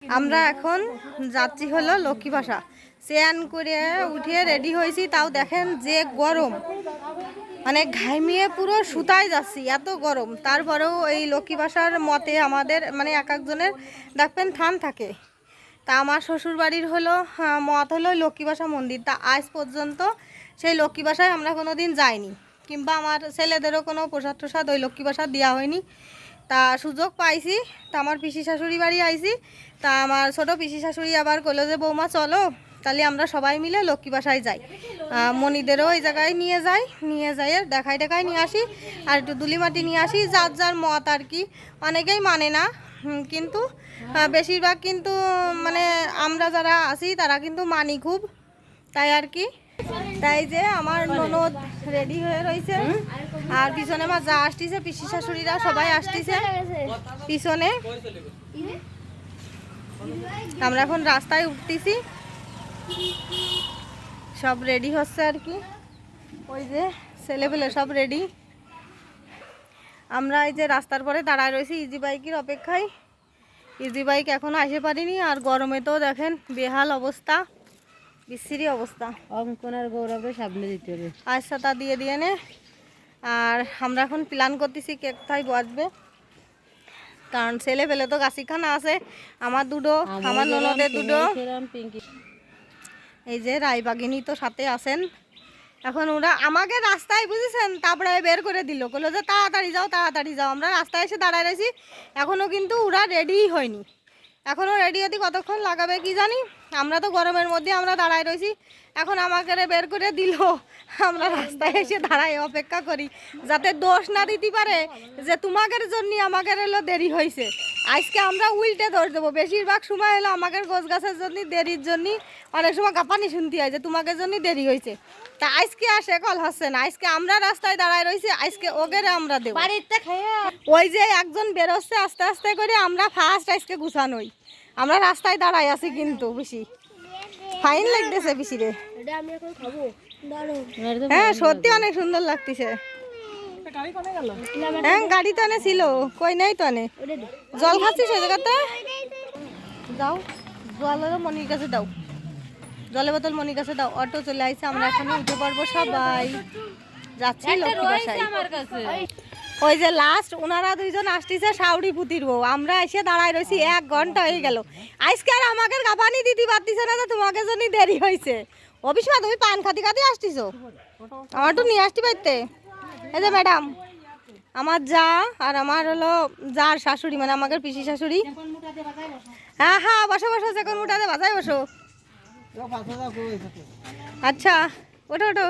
আমরা এখন যাচ্ছি হলো লক্ষ্মী ভাষা। স্নান করে উঠে রেডি হয়েছি, তাও দেখেন যে গরম, মানে ঘামিয়ে পুরো সুতায় যাচ্ছি, এত গরম। তারপরেও এই লক্ষ্মী ভাষার মতে আমাদের মানে এক একজনের দেখবেন থান থাকে। তা আমার শ্বশুর বাড়ির হলো মত হলো লক্ষ্মী ভাষা মন্দির। তা আজ পর্যন্ত সেই লক্ষ্মী ভাষায় আমরা কোনো দিন যাইনি, কিংবা আমার ছেলেদেরও কোনো প্রসাদ টসাদ ওই লক্ষ্মী ভাষা দেওয়া হয়নি। তা সুযোগ পাইছি, তা আমার পিসি শাশুড়ি বাড়ি আইছি। তা আমার ছোটো পিসি শাশুড়ি আবার কইলো যে বৌমা চলো তাহলে আমরা সবাই মিলে লক্ষ্মী বাসায় যাই, মণিদেরও ওই জায়গায় নিয়ে যাই দেখাই নিয়ে আসি, আর একটু দুলিমাটি নিয়ে আসি। যার যার মত আর কি, অনেকেই মানে না, কিন্তু বেশিরভাগ কিন্তু মানে আমরা যারা আছি তারা কিন্তু মানি খুব, তাই আর কি। তাই যে আমার ননদ রেডি হয়ে রয়েছে, আর পিছনে আমার যা আসতেছে, পিসি শাশুড়িরা সবাই আসতেছে পিছনে। আমরা এখন রাস্তায় উঠতেছি, সব রেডি হচ্ছে আর কি। ওই যে ছেলেপেলে সব রেডি। আমরা এই যে রাস্তার পরে দাঁড়ায় রয়েছি ইজি বাইকের অপেক্ষায়। ইজি বাইক এখনো আসে পারিনি, আর গরমে তো দেখেন বেহাল অবস্থা, বিশ্রী অবস্থা। অঙ্কনের গৌরবে সামনে দিতে হবে, আচ্ছা তা দিয়ে নে। আর আমরা এখন প্ল্যান করতেছি কে কোথায় বসবে, কারণ ছেলে পেলে তো গাছিখানা আছে, আমার দুটো, আমার ননদের দুটো। এই যে রায়বাগিনী তো সাথে আছেন। এখন ওরা আমাকে রাস্তায় বুঝেছেন তারপরে বের করে দিল, বললো যে তাড়াতাড়ি যাও। আমরা রাস্তায় এসে দাঁড়ায় রয়েছি, এখনও কিন্তু ওরা রেডিই হয়নি। এখনও রেডি হতে কতক্ষণ লাগাবে কি জানি। আমরা তো গরমের মধ্যে আমরা দাঁড়ায় রয়েছি, এখন আমাকে বের করে দিল। আমরা রাস্তায় এসে দাঁড়াই অপেক্ষা করি, যাতে দোষ না দিতে পারে যে তোমাদের জন্য আমাদের এলো দেরি হয়েছে। আজকে আমরা উল্টে দোষ দেবো। বেশিরভাগ সময় হলো আমাদের গোছ গাছের জন্য দেরির জন্য অনেক সময় কাঁপানি শুনতে হয় যে তোমাদের জন্য দেরি হয়েছে। তা আজকে আসে কল হচ্ছে না, আজকে আমরা রাস্তায় দাঁড়ায় রয়েছি, আজকে ওগেরে আমরা দেবো। ওই যে একজন বেরোচ্ছে আস্তে আস্তে করে, আমরা ফার্স্ট আজকে গুছানোই। আমরা রাস্তায় দাঁড়াই আছি কিন্তু বেশি ফাইন লাগতেছে বেশি রে। হ্যাঁ সত্যি অনেক সুন্দর লাগতেছে। হ্যাঁ গাড়ি তো এনে ছিল, কই নাই তো এনে। জল খাচ্ছিস ওই জায়গাতে? যাও জলেরও মনির কাছে দাও, জলের বোতল মনির কাছে দাও। অটো চলে আসছে, আমরা এখানে উঠে পড়বো সবাই, যাচ্ছি লক্ষ্মী বাসায়। ওই যে লাস্ট ওনারা দুইজন আসতেছে শাউরি পুতির বউ, আমরা এসে দাঁড়ায় রয়েছি 1 ঘন্টা হয়ে গেল। আজকে আর আমাকে গাপানি দিতে পারতেছে না, তোমাকে জন্য দেরি হয়েছে। অভিষেক তুমি পান খাতি আসতেছো, আমার তো নিয়ে আসতে পারতে। এই যে ম্যাডাম আমার যা, আর আমার হলো যার শাশুড়ি, মানে আমাদের পিসি শাশুড়ি। হ্যাঁ বসো চেকন মুটাতে বাজায় বসো। আচ্ছা ওঠো।